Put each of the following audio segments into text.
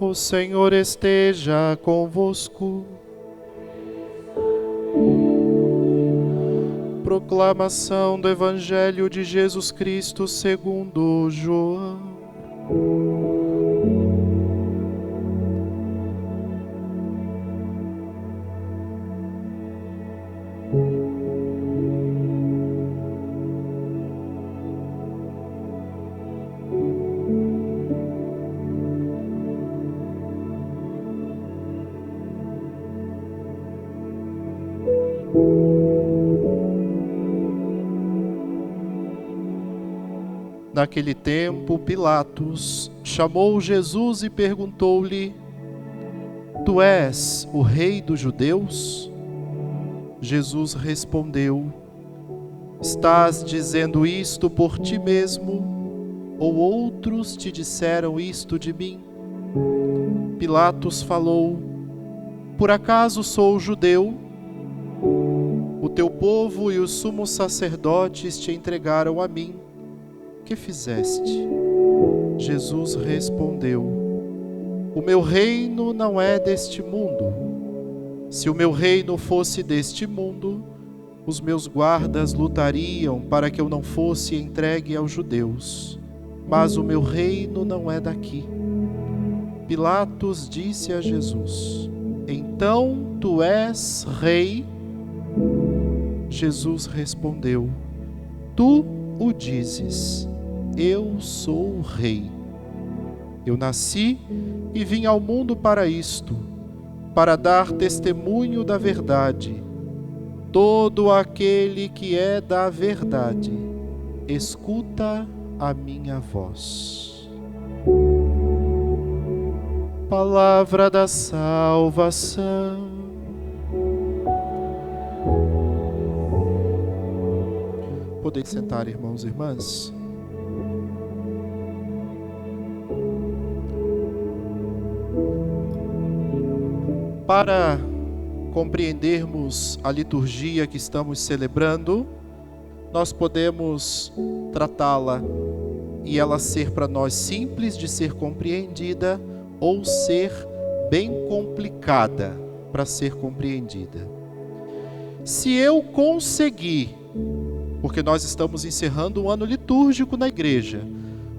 O Senhor esteja convosco. Proclamação do Evangelho de Jesus Cristo segundo João. Naquele tempo, Pilatos chamou Jesus e perguntou-lhe: Tu és o rei dos judeus? Jesus respondeu: Estás dizendo isto por ti mesmo, ou outros te disseram isto de mim? Pilatos falou: Por acaso sou judeu? O teu povo e os sumos sacerdotes te entregaram a mim. Que fizeste? Jesus respondeu: O meu reino não é deste mundo. Se o meu reino fosse deste mundo, os meus guardas lutariam para que eu não fosse entregue aos judeus. Mas o meu reino não é daqui. Pilatos disse a Jesus: Então tu és rei? Jesus respondeu: Tu o dizes. Eu sou o rei. Eu nasci e vim ao mundo para isto, para dar testemunho da verdade. Todo aquele que é da verdade, escuta a minha voz. Palavra da salvação. Podem sentar, irmãos e irmãs. Para compreendermos a liturgia que estamos celebrando, nós podemos tratá-la e ela ser para nós simples de ser compreendida ou ser bem complicada para ser compreendida. Se eu conseguir, porque nós estamos encerrando um ano litúrgico na igreja.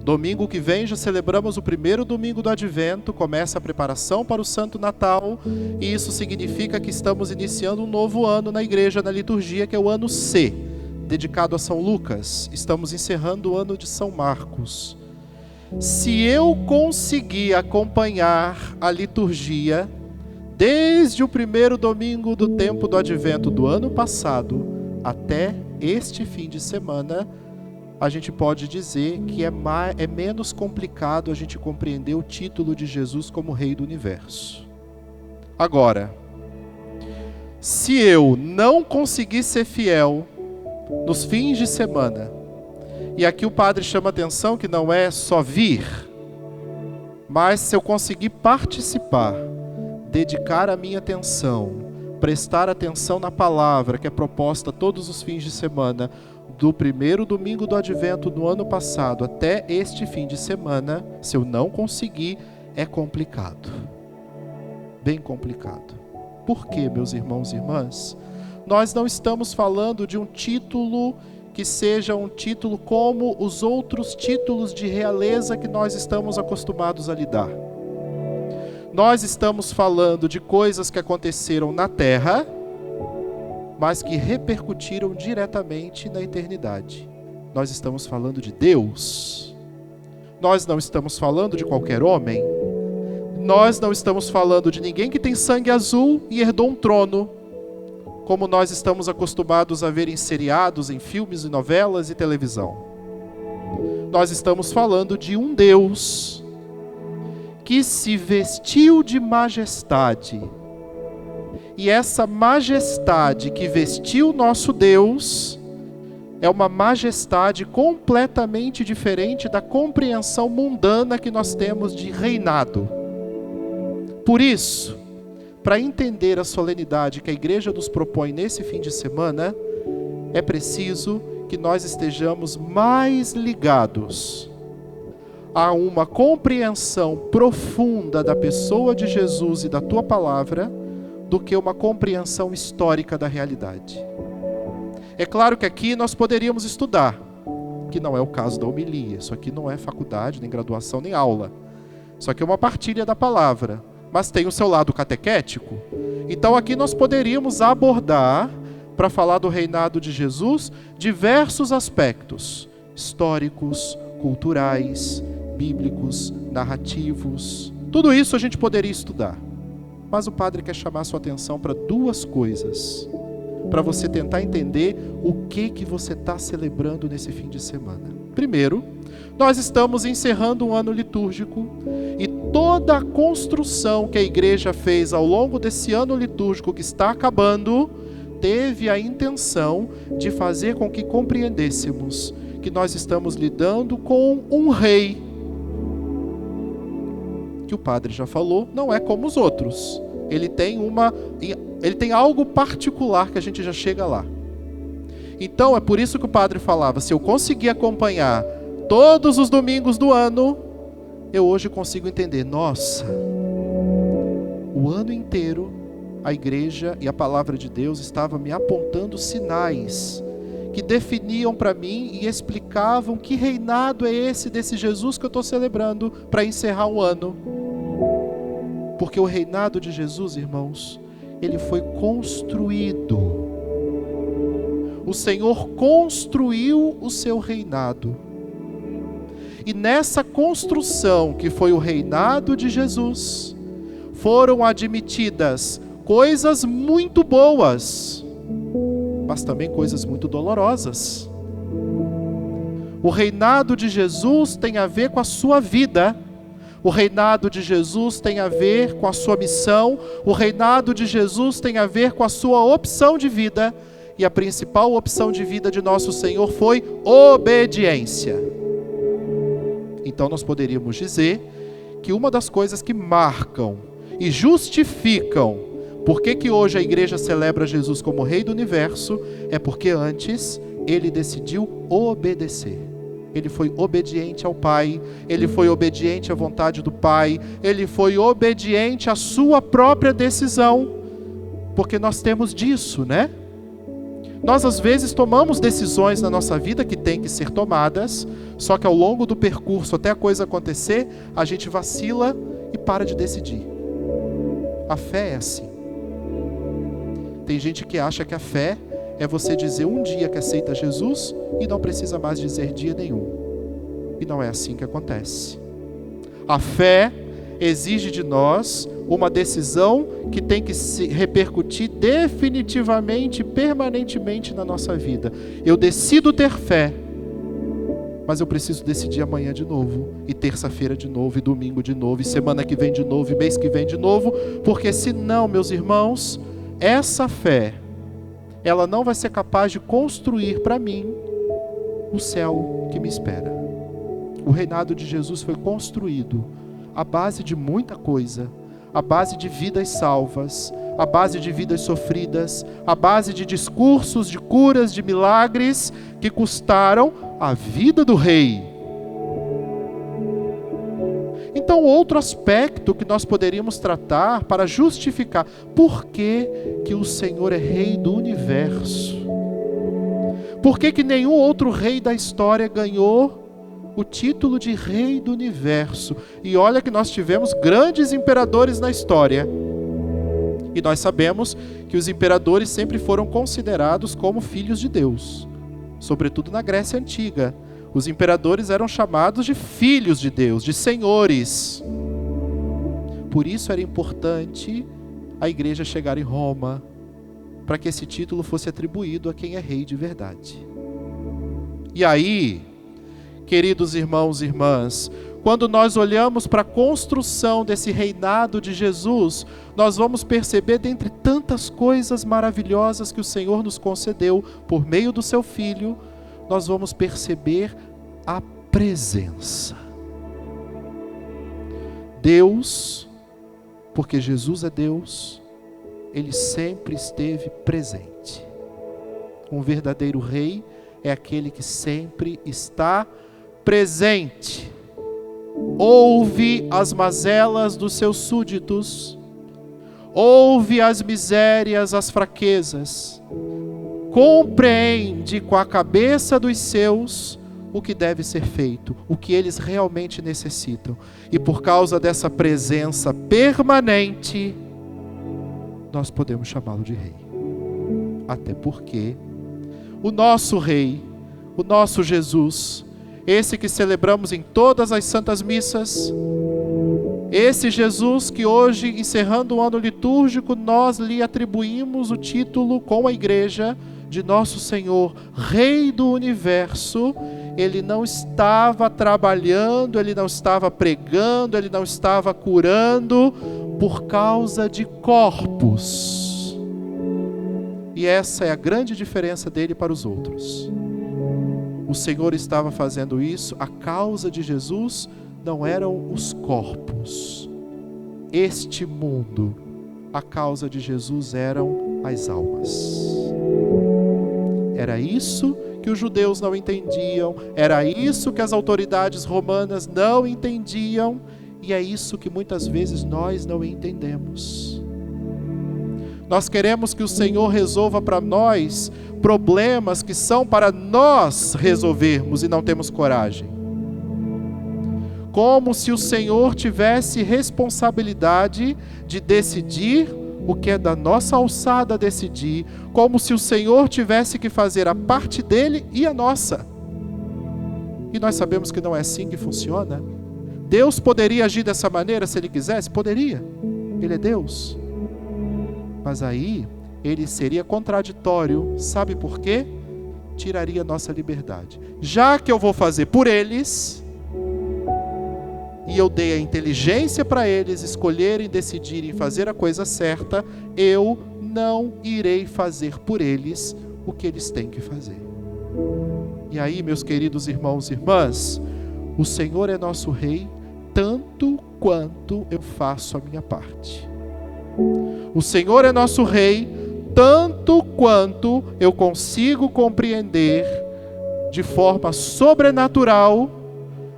Domingo que vem já celebramos o primeiro domingo do Advento, começa a preparação para o Santo Natal, e isso significa que estamos iniciando um novo ano na igreja, na liturgia, que é o ano C, dedicado a São Lucas. Estamos encerrando o ano de São Marcos. Se eu conseguir acompanhar a liturgia, desde o primeiro domingo do tempo do Advento do ano passado, até este fim de semana, a gente pode dizer que é menos complicado a gente compreender o título de Jesus como Rei do Universo. Agora, se eu não conseguir ser fiel nos fins de semana, e aqui o padre chama atenção que não é só vir, mas se eu conseguir participar, dedicar a minha atenção, prestar atenção na palavra que é proposta todos os fins de semana, do primeiro domingo do Advento do ano passado até este fim de semana, se eu não conseguir, é complicado. Bem complicado. Por quê, meus irmãos e irmãs? Nós não estamos falando de um título que seja um título como os outros títulos de realeza que nós estamos acostumados a lidar. Nós estamos falando de coisas que aconteceram na Terra, mas que repercutiram diretamente na eternidade. Nós estamos falando de Deus. Nós não estamos falando de qualquer homem. Nós não estamos falando de ninguém que tem sangue azul e herdou um trono, como nós estamos acostumados a ver em seriados, em filmes e novelas e televisão. Nós estamos falando de um Deus que se vestiu de majestade. E essa majestade que vestiu nosso Deus é uma majestade completamente diferente da compreensão mundana que nós temos de reinado. Por isso, para entender a solenidade que a igreja nos propõe nesse fim de semana, é preciso que nós estejamos mais ligados a uma compreensão profunda da pessoa de Jesus e da tua palavra do que uma compreensão histórica da realidade. É claro que aqui nós poderíamos estudar, que não é o caso da homilia. Isso aqui não é faculdade, nem graduação, nem aula. Isso aqui é uma partilha da palavra, mas tem o seu lado catequético. Então aqui nós poderíamos abordar, para falar do reinado de Jesus, diversos aspectos históricos, culturais, bíblicos, narrativos. Tudo isso a gente poderia estudar. Mas o padre quer chamar sua atenção para duas coisas, para você tentar entender o que você está celebrando nesse fim de semana. Primeiro, nós estamos encerrando um ano litúrgico e toda a construção que a igreja fez ao longo desse ano litúrgico que está acabando, teve a intenção de fazer com que compreendêssemos que nós estamos lidando com um rei, que o padre já falou, não é como os outros. Ele tem algo particular que a gente já chega lá. Então é por isso que o padre falava, se eu conseguir acompanhar todos os domingos do ano, eu hoje consigo entender, nossa, o ano inteiro a igreja e a palavra de Deus estava me apontando sinais que definiam para mim e explicavam que reinado é esse desse Jesus que eu estou celebrando para encerrar o ano. Porque o reinado de Jesus, irmãos, ele foi construído. O Senhor construiu o seu reinado. E nessa construção que foi o reinado de Jesus, foram admitidas coisas muito boas, mas também coisas muito dolorosas. O reinado de Jesus tem a ver com a sua vida. O reinado de Jesus tem a ver com a sua missão. O reinado de Jesus tem a ver com a sua opção de vida. E a principal opção de vida de nosso Senhor foi obediência. Então nós poderíamos dizer que uma das coisas que marcam e justificam por que hoje a igreja celebra Jesus como Rei do Universo é porque antes ele decidiu obedecer. Ele foi obediente ao Pai, ele foi obediente à vontade do Pai, ele foi obediente à sua própria decisão, porque nós temos disso, né? Nós às vezes tomamos decisões na nossa vida que têm que ser tomadas, só que ao longo do percurso, até a coisa acontecer, a gente vacila e para de decidir. A fé é assim. Tem gente que acha que a fé é você dizer um dia que aceita Jesus e não precisa mais dizer dia nenhum. E não é assim que acontece. A fé exige de nós uma decisão que tem que se repercutir definitivamente, permanentemente na nossa vida. Eu decido ter fé, mas eu preciso decidir amanhã de novo, e terça-feira de novo, e domingo de novo, e semana que vem de novo, e mês que vem de novo, porque senão, meus irmãos, essa fé, ela não vai ser capaz de construir para mim o céu que me espera. O reinado de Jesus foi construído à base de muita coisa, à base de vidas salvas, à base de vidas sofridas, à base de discursos de curas, de milagres que custaram a vida do rei. Então, outro aspecto que nós poderíamos tratar para justificar por que o Senhor é Rei do Universo. Por que nenhum outro rei da história ganhou o título de Rei do Universo? E olha que nós tivemos grandes imperadores na história. E nós sabemos que os imperadores sempre foram considerados como filhos de Deus. Sobretudo na Grécia Antiga. Os imperadores eram chamados de filhos de Deus, de senhores. Por isso era importante a igreja chegar em Roma, para que esse título fosse atribuído a quem é rei de verdade. E aí, queridos irmãos e irmãs, quando nós olhamos para a construção desse reinado de Jesus, nós vamos perceber, dentre tantas coisas maravilhosas que o Senhor nos concedeu por meio do seu Filho, nós vamos perceber a presença. Deus, porque Jesus é Deus, Ele sempre esteve presente. Um verdadeiro rei é aquele que sempre está presente. ouve as mazelas dos seus súditos, ouve as misérias, as fraquezas, compreende com a cabeça dos seus o que deve ser feito, o que eles realmente necessitam. E por causa dessa presença permanente, nós podemos chamá-lo de Rei. Até porque o nosso Rei, o nosso Jesus, esse que celebramos em todas as santas missas, esse Jesus que hoje, encerrando o ano litúrgico, nós lhe atribuímos o título com a igreja de nosso Senhor, Rei do Universo. Ele não estava trabalhando, ele não estava pregando, ele não estava curando por causa de corpos. E essa é a grande diferença dele para os outros. O Senhor estava fazendo isso, a causa de Jesus não eram os corpos. Este mundo, a causa de Jesus eram as almas. Era isso que os judeus não entendiam, era isso que as autoridades romanas não entendiam, e é isso que muitas vezes nós não entendemos. Nós queremos que o Senhor resolva para nós problemas que são para nós resolvermos e não temos coragem. Como se o Senhor tivesse responsabilidade de decidir o que é da nossa alçada decidir, como se o Senhor tivesse que fazer a parte dele e a nossa. E nós sabemos que não é assim que funciona. Deus poderia agir dessa maneira se Ele quisesse? Poderia. Ele é Deus. Mas aí, Ele seria contraditório. Sabe por quê? Tiraria nossa liberdade. Já que eu vou fazer por eles, e eu dei a inteligência para eles escolherem, decidirem fazer a coisa certa, eu não irei fazer por eles o que eles têm que fazer. E aí, meus queridos irmãos e irmãs, o Senhor é nosso Rei, tanto quanto eu faço a minha parte. O Senhor é nosso Rei, tanto quanto eu consigo compreender de forma sobrenatural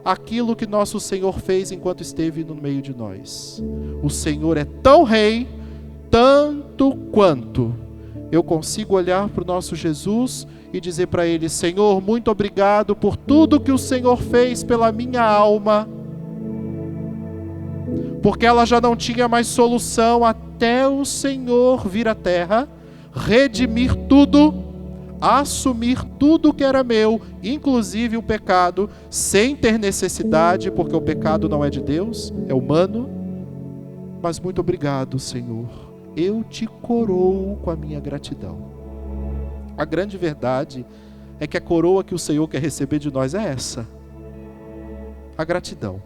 aquilo que nosso Senhor fez enquanto esteve no meio de nós. O Senhor é tão Rei, tanto quanto eu consigo olhar para o nosso Jesus e dizer para Ele: Senhor, muito obrigado por tudo que o Senhor fez pela minha alma, porque ela já não tinha mais solução até o Senhor vir à terra, redimir tudo, assumir tudo que era meu, inclusive o pecado, sem ter necessidade, porque o pecado não é de Deus, é humano. Mas muito obrigado, Senhor, eu te coroo com a minha gratidão. A grande verdade é que a coroa que o Senhor quer receber de nós é essa: a gratidão.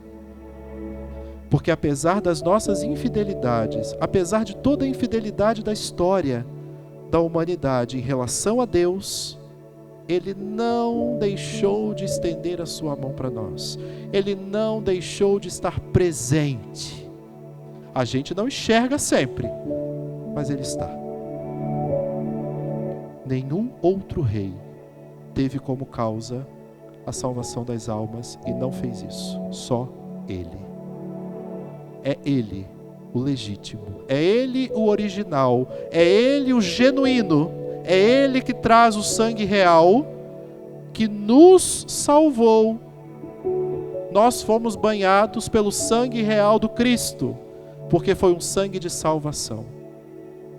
Porque apesar das nossas infidelidades, apesar de toda a infidelidade da história da humanidade em relação a Deus, Ele não deixou de estender a sua mão para nós. Ele não deixou de estar presente. A gente não enxerga sempre, mas Ele está. Nenhum outro rei teve como causa a salvação das almas e não fez isso. Só Ele. É Ele o legítimo, é Ele o original, é Ele o genuíno, é Ele que traz o sangue real, que nos salvou. Nós fomos banhados pelo sangue real do Cristo, porque foi um sangue de salvação.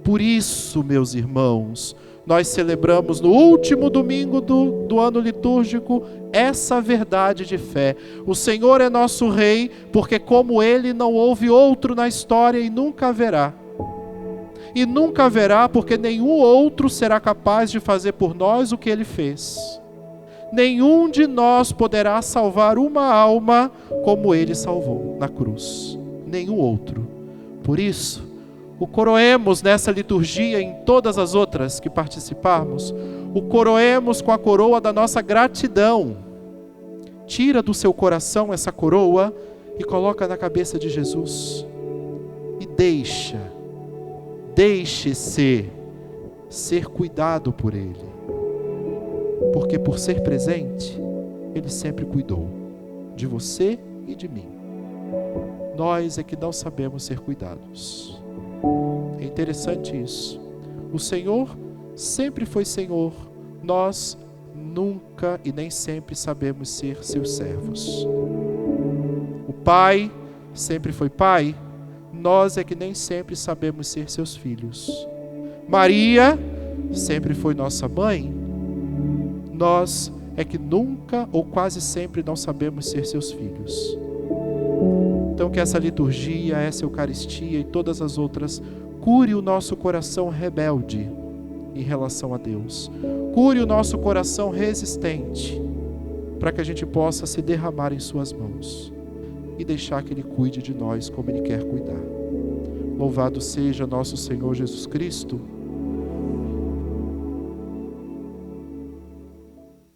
Por isso, meus irmãos, nós celebramos no último domingo do ano litúrgico essa verdade de fé. O Senhor é nosso Rei, porque como Ele não houve outro na história e nunca haverá. E nunca haverá porque nenhum outro será capaz de fazer por nós o que Ele fez. Nenhum de nós poderá salvar uma alma como Ele salvou na cruz. Nenhum outro. Por isso, o coroemos nessa liturgia e em todas as outras que participarmos, o coroemos com a coroa da nossa gratidão. Tira do seu coração essa coroa e coloca na cabeça de Jesus. E deixe ser cuidado por Ele. Porque por ser presente, Ele sempre cuidou de você e de mim. Nós é que não sabemos ser cuidados. É interessante isso. O Senhor sempre foi Senhor. Nós nunca e nem sempre sabemos ser seus servos. O Pai sempre foi Pai. Nós é que nem sempre sabemos ser seus filhos. Maria sempre foi nossa mãe. Nós é que nunca ou quase sempre não sabemos ser seus filhos. Então que essa liturgia, essa Eucaristia e todas as outras cure o nosso coração rebelde em relação a Deus. Cure o nosso coração resistente, para que a gente possa se derramar em suas mãos e deixar que Ele cuide de nós como Ele quer cuidar. Louvado seja nosso Senhor Jesus Cristo.